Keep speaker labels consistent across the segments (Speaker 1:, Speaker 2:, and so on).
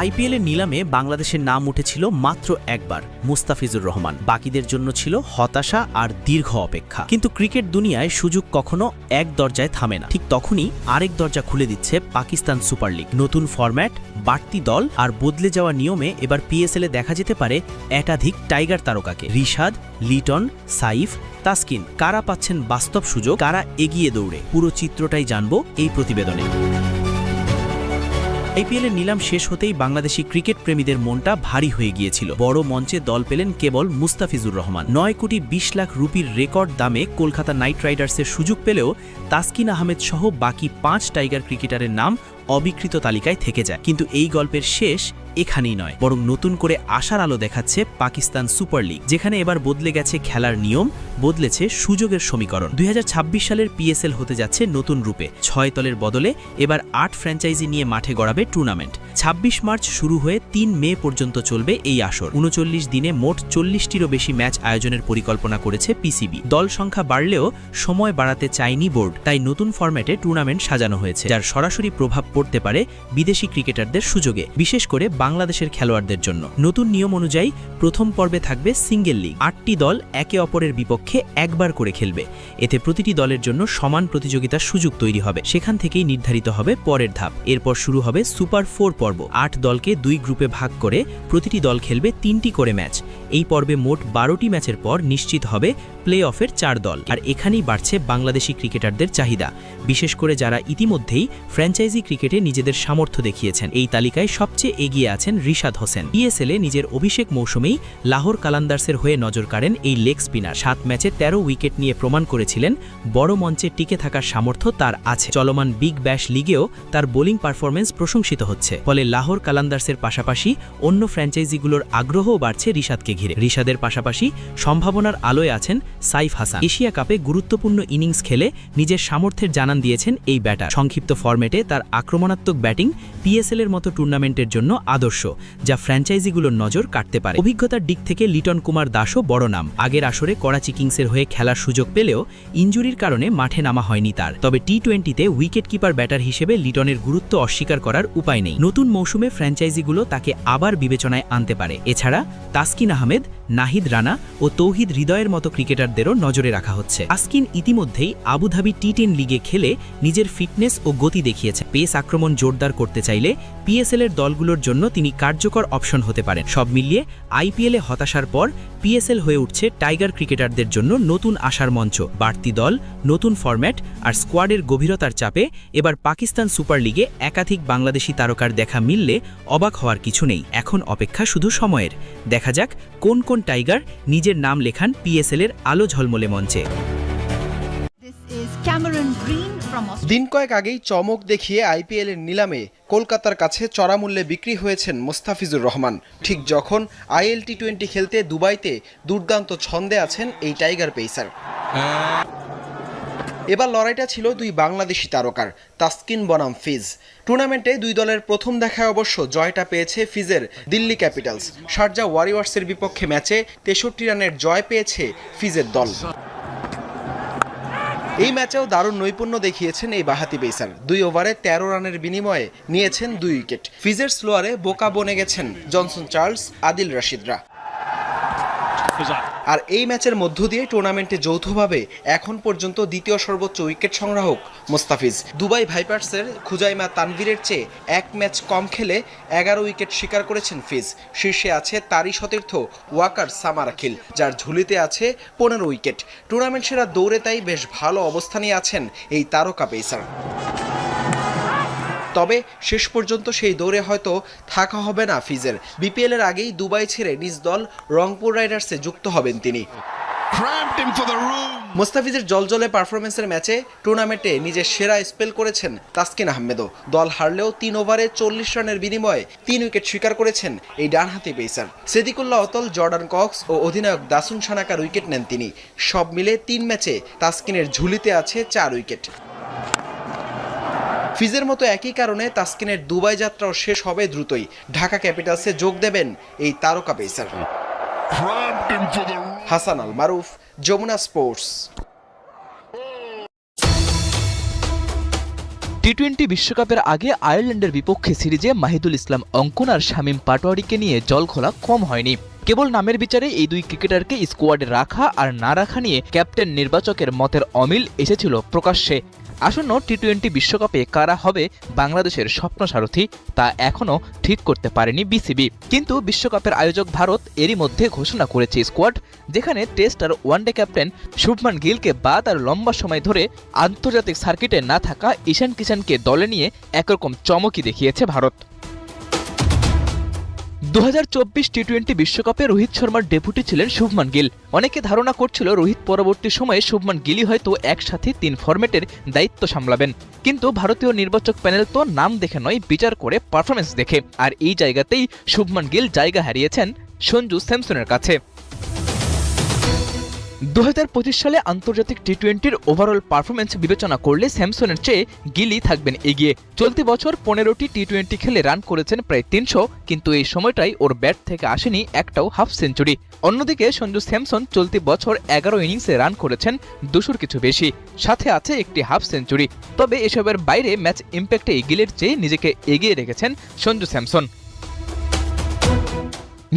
Speaker 1: আইপিএলের নিলামে বাংলাদেশের নাম উঠেছিল মাত্র একবার, মুস্তাফিজুর রহমান। বাকিদের জন্য ছিল হতাশা আর দীর্ঘ অপেক্ষা। কিন্তু ক্রিকেট দুনিয়ায় সুযোগ কখনো এক দরজায় থামে না। ঠিক তখনই আরেক দরজা খুলে দিচ্ছে পাকিস্তান সুপার লিগ। নতুন ফরম্যাট, বাড়তি দল আর বদলে যাওয়া নিয়মে এবার পিএসএলে দেখা যেতে পারে একাধিক টাইগার তারকাকে। রিশাদ, লিটন, সাইফ, তাসকিন কারা পাচ্ছেন বাস্তব সুযোগ, কারা এগিয়ে দৌড়ে, পুরো চিত্রটাই জানবো এই প্রতিবেদনে। আইপিএলের নিলাম শেষ হতেই বাংলাদেশি ক্রিকেট প্রেমীদের মনটা ভারী হয়ে গিয়েছিল। বড় মঞ্চে দল পেলেন কেবল মুস্তাফিজুর রহমান। 9 কোটি 20 লাখ রুপির রেকর্ড দামে কলকাতা নাইট রাইডার্সের সুযোগ পেলেও তাসকিন আহমেদ সহ বাকি 5 টাইগার ক্রিকেটারের নাম অবিকৃত তালিকায় থেকে যায়। কিন্তু এই গল্পের শেষ এখানেই নয়, বরং নতুন করে আশার আলো দেখাচ্ছে পাকিস্তান সুপার লিগ, যেখানে এবার বদলে গেছে খেলার নিয়ম, বদলেছে সুযোগের সমীকরণ। 2026 সালের পিএসএল হতে যাচ্ছে নতুন রূপে। 6 দলের বদলে এবার 8 ফ্র্যাঞ্চাইজি নিয়ে মাঠে গড়াবে টুর্নামেন্ট। 26 মার্চ শুরু হয়ে 3 মে পর্যন্ত চলবে এই আসর। 39 দিনে মোট 40টিরও বেশি ম্যাচ আয়োজনের পরিকল্পনা করেছে পিসিবি। দল সংখ্যা বাড়লেও সময় বাড়াতে চায়নি বোর্ড, তাই নতুন ফরম্যাটে টুর্নামেন্ট সাজানো হয়েছে, যার সরাসরি প্রভাব পড়তে পারে বিদেশি ক্রিকেটারদের সুযোগে, বিশেষ করে বাংলাদেশের খেলোয়াড়দের জন্য। নতুন নিয়ম অনুযায়ী প্রথম পর্বে থাকবে সিঙ্গেল লিগ। 8টি দল একে অপরের বিপক্ষে একবার করে খেলবে। এতে প্রতিটি দলের জন্য সমান প্রতিযোগিতার সুযোগ তৈরি হবে। সেখান থেকেই নির্ধারিত হবে পরের ধাপ। এরপর শুরু হবে সুপার 4 পর্ব। 8 দলকে 2 গ্রুপে ভাগ করে প্রতিটি দল খেলবে 3টি করে ম্যাচ। এই পর্বে মোট 12টি ম্যাচের পর নিশ্চিত হবে প্লে অফের 4 দল। আর এখানেই বাড়ছে বাংলাদেশি ক্রিকেটারদের চাহিদা, বিশেষ করে যারা ইতিমধ্যেই ফ্র্যাঞ্চাইজি ক্রিকেটে নিজেদের সামর্থ্য দেখিয়েছেন। এই তালিকায় সবচেয়ে এগিয়ে আছেন রিশাদ হোসেন। পিএসএলে নিজের অভিষেক মৌসুমেই লাহোর কালান্দার্সের হয়ে নজর কাড়েন এই লেগ স্পিনার। 7 ম্যাচে 13 উইকেট নিয়ে প্রমাণ করেছিলেন বড় মঞ্চে টিকে থাকার সামর্থ্য তার আছে। চলমান বিগ ব্যাশ লিগেও তার বোলিং পারফরমেন্স প্রশংসিত হচ্ছে। ফলে লাহোর কালান্দার্সের পাশাপাশি অন্য ফ্র্যাঞ্চাইজিগুলোর আগ্রহও বাড়ছে রিশাদকে ঘিরে। রিশাদের পাশাপাশি সম্ভাবনার আলোয় আছেন সাইফ হাসান। এশিয়া কাপে গুরুত্বপূর্ণ ইনিংস খেলে নিজের সামর্থ্যের জানান দিয়েছেন এই ব্যাটার। সংক্ষিপ্ত ফরম্যাটে তার আক্রমণাত্মক ব্যাটিং পিএসএলের মতো টুর্নামেন্টের জন্য আদর্শ, যা ফ্র্যাঞ্চাইজিগুলোর নজর কাটতে পারে। অভিজ্ঞতার দিক থেকে লিটন কুমার দাসও বড় নাম। আগের আসরে করাচি কিংসের হয়ে খেলার সুযোগ পেলেও ইনজুরির কারণে মাঠে নামা হয়নি তার। তবে টি-20তে উইকেট কিপার ব্যাটার হিসেবে লিটনের গুরুত্ব অস্বীকার করার উপায় নেই। নতুন মৌসুমে ফ্র্যাঞ্চাইজিগুলো তাকে আবার বিবেচনায় আনতে পারে। এছাড়া তাসকিন আহমেদ, নাহিদ রানা ও তৌহিদ হৃদয়ের মতো ক্রিকেটারদেরও নজরে রাখা হচ্ছে। তাসকিন ইতিমধ্যেই আবুধাবি টি10 লিগে খেলে নিজের ফিটনেস ও গতি দেখিয়েছে। পেস আক্রমণ জোরদার করতে চাইলে পিএসএলের দলগুলোর জন্য তিনি কার্যকর অপশন হতে পারেন। সব মিলিয়ে আইপিএলে হতাশার পর পিএসএল হয়ে উঠছে টাইগার ক্রিকেটারদের জন্য নতুন আশার মঞ্চ। বাড়তি দল, নতুন ফরম্যাট আর স্কোয়াডের গভীরতার চাপে এবার পাকিস্তান সুপার লিগে একাধিক বাংলাদেশি তারকার দেখা মিললে অবাক হওয়ার কিছু নেই। এখন অপেক্ষা শুধু সময়ের। দেখা যাক কোন কোন টাইগার নিজের নাম লেখান পিএসএলের আলো ঝলমলে মঞ্চে।
Speaker 2: দিন কয়েক আগেই চমক দেখিয়ে আইপিএলের নিলামে কলকাতার কাছে চড়া মূল্যে বিক্রি হয়েছেন মুস্তাফিজুর রহমান। ঠিক যখন আইএল টি20 খেলতে দুবাইতে দুর্দান্ত ছন্দে আছেন এই টাইগার পেসার। এবার লড়াইটা ছিল 2 বাংলাদেশি তারকার, তাসকিন বনাম ফিজ। টুর্নামেন্টে 2 দলের প্রথম দেখায় অবশ্য জয়টা পেয়েছে ফিজের দিল্লি ক্যাপিটালস। শারজা ওয়ারিয়র্সের বিপক্ষে ম্যাচে 63 রানের জয় পেয়েছে ফিজের দল। এই ম্যাচেও দারুণ নৈপুণ্য দেখিয়েছেন এই বাহাতি পেসার। 2 ওভারে 13 রানের বিনিময়ে নিয়েছেন 2 উইকেট। ফিজের স্লোয়ারে বোকা বনে গেছেন জনসন চার্লস, আদিল রাশিদরা। আর এই ম্যাচের মধ্য দিয়ে টুর্নামেন্টে যৌথভাবে এখন পর্যন্ত দ্বিতীয় সর্বোচ্চ উইকেট সংগ্রাহক মুস্তাফিজ। দুবাই ভাইপার্সের খুজাইমা তানভীরের চেয়ে 1 ম্যাচ কম খেলে 11 উইকেট শিকার করেছেন ফিজ। শীর্ষে আছে তারই সতীর্থ ওয়াকার সামার আখিল, যার ঝুলিতে আছে 15 উইকেট। টুর্নামেন্ট সেরা দৌড়ে তাই বেশ ভালো অবস্থানে আছেন এই তারকা পেসার। তবে শেষ পর্যন্ত সেই দৌড়ে হয়তো থাকা হবে না ফিজের। বিপিএলের আগেই দুবাই ছেড়ে নিজ দল রংপুর রাইডার্সে যুক্ত হবেন তিনি। মুস্তাফিজের জলজলে পারফরমেন্সের ম্যাচে টুর্নামেন্টে নিজের সেরা স্পেল করেছেন তাসকিন আহমেদও। দল হারলেও 3 ওভারে 40 রানের বিনিময়ে 3 উইকেট শিকার করেছেন এই ডানহাতি পেসার। সিদ্দিকুল্লাহ অতল, জর্ডান কক্স ও অধিনায়ক দাসুন সানাকার উইকেট নেন তিনি। সব মিলে 3 ম্যাচে তাসকিনের ঝুলিতে আছে 4 উইকেট। ফিজের মতো একই কারণে তাসকিনের দুবাই যাত্রাও শেষ হবে দ্রুতই। ঢাকা ক্যাপিটালসে যোগ দেবেন এই তারকা পেসার। হাসান আল মারুফ, 'য' 'মুনা স্পোর্টস।
Speaker 3: টি-20 বিশ্বকাপের আগে আয়ারল্যান্ডের বিপক্ষে সিরিজে মাহিদুল ইসলাম অঙ্কন আর শামীম পাটোয়ারিকে নিয়ে জলঘোলা কম হয়নি। কেবল নামের বিচারে এই দুই ক্রিকেটারকে স্কোয়াডে রাখা আর না রাখা নিয়ে ক্যাপ্টেন নির্বাচকের মতের অমিল এসেছিল প্রকাশ্যে। আসন্ন টি-20 বিশ্বকাপে কারা হবে বাংলাদেশের স্বপ্ন সারথি তা এখনও ঠিক করতে পারেনি বিসিবি। কিন্তু বিশ্বকাপের আয়োজক ভারত এরই মধ্যে ঘোষণা করেছে স্কোয়াড, যেখানে টেস্ট আর ওয়ানডে ক্যাপ্টেন শুভমান গিলকে বাদ আর লম্বা সময় ধরে আন্তর্জাতিক সার্কিটে না থাকা ঈশান কিষানকে দলে নিয়ে একরকম চমকই দেখিয়েছে ভারত। 2024 টি-20 বিশ্বকাপে রোহিত শর্মার ডেপুটি ছিলেন শুভমান গিল। অনেকে ধারণা করছিল রোহিত পরবর্তী সময়ে শুভমান গিলই হয়তো একসাথে 3 ফরম্যাটের দায়িত্ব সামলাবেন, কিন্তু ভারতীয় নির্বাচক প্যানেল তো নাম দেখে নয়, বিচার করে পারফরমেন্স দেখে। আর এই জায়গাতেই শুভমান গিল জায়গা হারিয়েছেন সঞ্জু স্যামসনের কাছে। 2025 সালে আন্তর্জাতিক টি-20-র ওভারঅল পারফরমেন্স বিবেচনা করলে স্যামসনের চেয়ে গিলই থাকবেন এগিয়ে। চলতি বছর 15টি টি-20 খেলে রান করেছেন প্রায় 300, কিন্তু এই সময়টাই ওর ব্যাট থেকে আসেনি একটাও হাফ সেঞ্চুরি। অন্যদিকে সঞ্জু স্যামসন চলতি বছর 11 ইনিংসে রান করেছেন 200-র কিছু বেশি, সাথে আছে একটি হাফ সেঞ্চুরি। তবে এসবের বাইরে ম্যাচ ইম্প্যাক্টে গিলের চেয়ে নিজেকে এগিয়ে রেখেছেন সঞ্জু স্যামসন।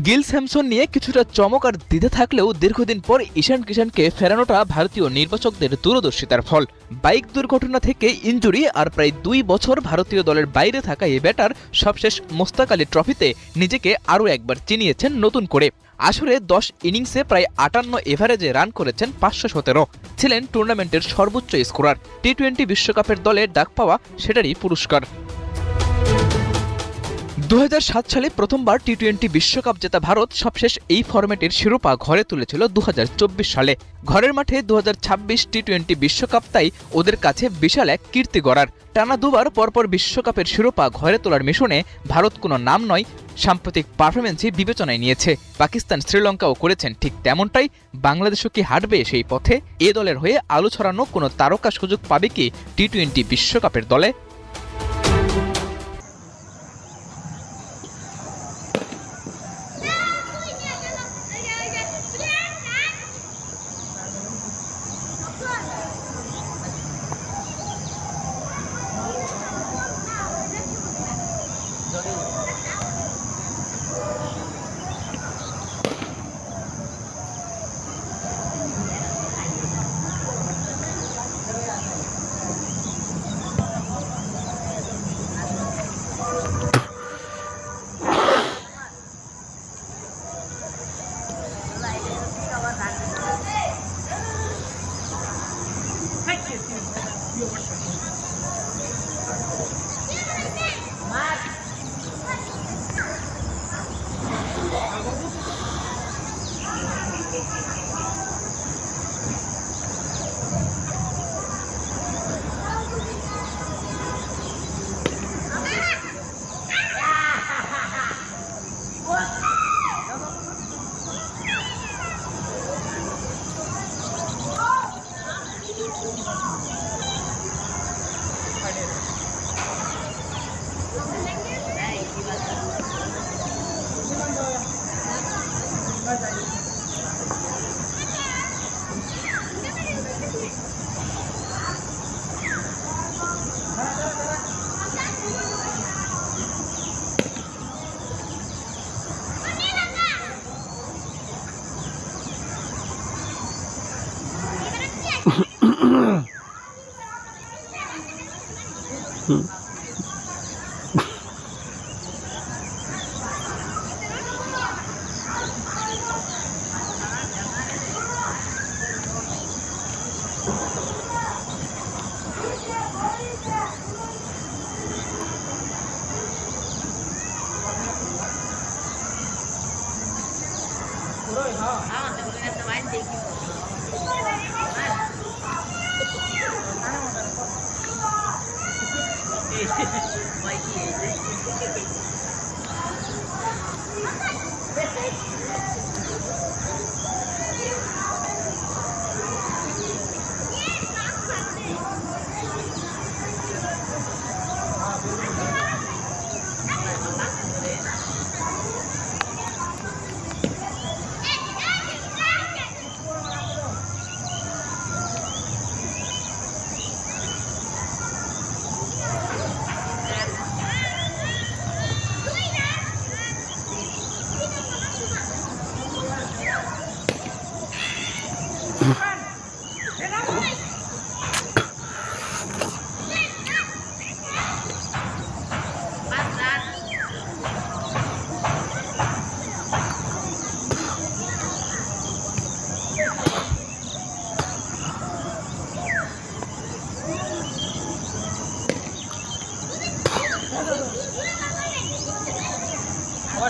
Speaker 3: গিল স্যামসন নিয়ে কিছুটা চমক আর দ্বিধা থাকলেও দীর্ঘদিন পর ঈশান কিষানকে ফেরানোটা ভারতীয় নির্বাচকদের দূরদর্শিতার ফল। বাইক দুর্ঘটনা থেকে ইনজুরি আর প্রায় 2 বছর ভারতীয় দলের বাইরে থাকা এই ব্যাটার সবশেষ মোস্তাক আলী ট্রফিতে নিজেকে আরও একবার চিনিয়েছেন নতুন করে। আসরে 10 ইনিংসে প্রায় 58 এভারেজে রান করেছেন 517, ছিলেন টুর্নামেন্টের সর্বোচ্চ স্কোরার। টি-20 বিশ্বকাপের দলে ডাক পাওয়া সেটারই পুরস্কার। 2007 সালে প্রথমবার টি-20 বিশ্বকাপ জেতা ভারত সবশেষ এই ফরম্যাটের শিরোপা ঘরে তুলেছিল 2024 সালে। ঘরের মাঠে 2026 টি-20 বিশ্বকাপ তাই ওদের কাছে বিশাল এক কীর্তি গড়ার। টানা দুবার পরপর বিশ্বকাপের শিরোপা ঘরে তোলার মিশনে ভারত কোনো নাম নয়, সাম্প্রতিক পারফরমেন্সই বিবেচনায় নিয়েছে। পাকিস্তান শ্রীলঙ্কাও করেছেন ঠিক তেমনটাই। বাংলাদেশও কি হাঁটবে সেই পথে? এ দলের হয়ে আলো ছড়ানো কোনো তারকা সুযোগ পাবে কি টি-20 বিশ্বকাপের দলে?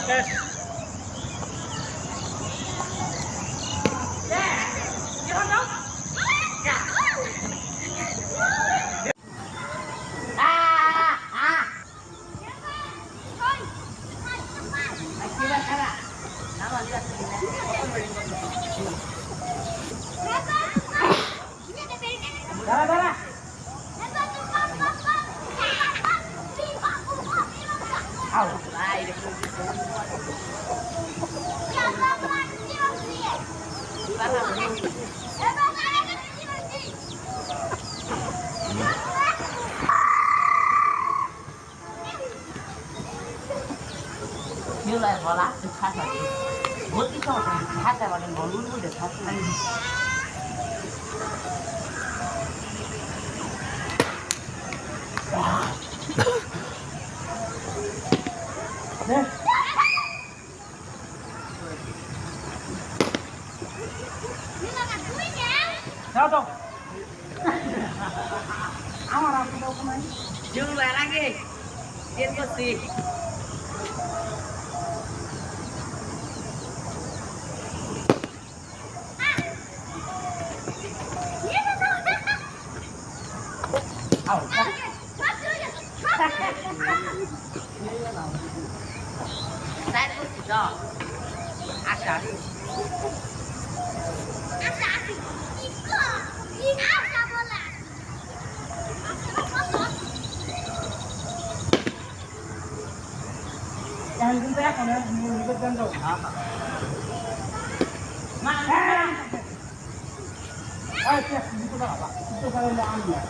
Speaker 4: như là họ lá thực khai thật mất cái cho hát ra vào đừng có luôn được hát anh sao đâu áo mà làm cái đâu không ấy dừng lại anh đi tiên có gì Saya tu sudah asal. Asal bola. Jangan jumpa ya, kalau mau gantung. Mana? Siap, itu apa? Itu kalau nak ambil.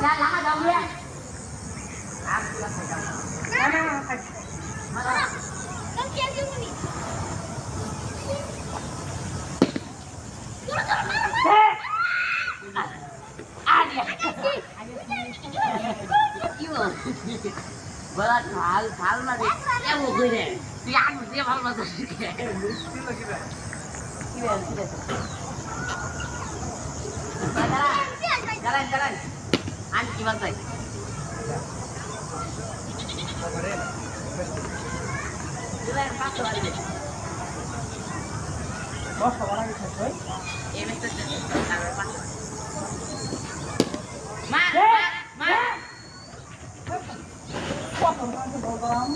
Speaker 4: Jangan lama dong dia. Aku lah saya. Mana? Kan dia ni. Ada. Iyo. Bola hal mari. Ya mau gini. Dia hal masuk. Muskil lagi dah. Iya, sudah. Jalan. Ani gimana tay? Jalan pas lagi. Bos, orang ini selesai? Iya, betul. Jalan pas. Mat. Wah, orang itu bawa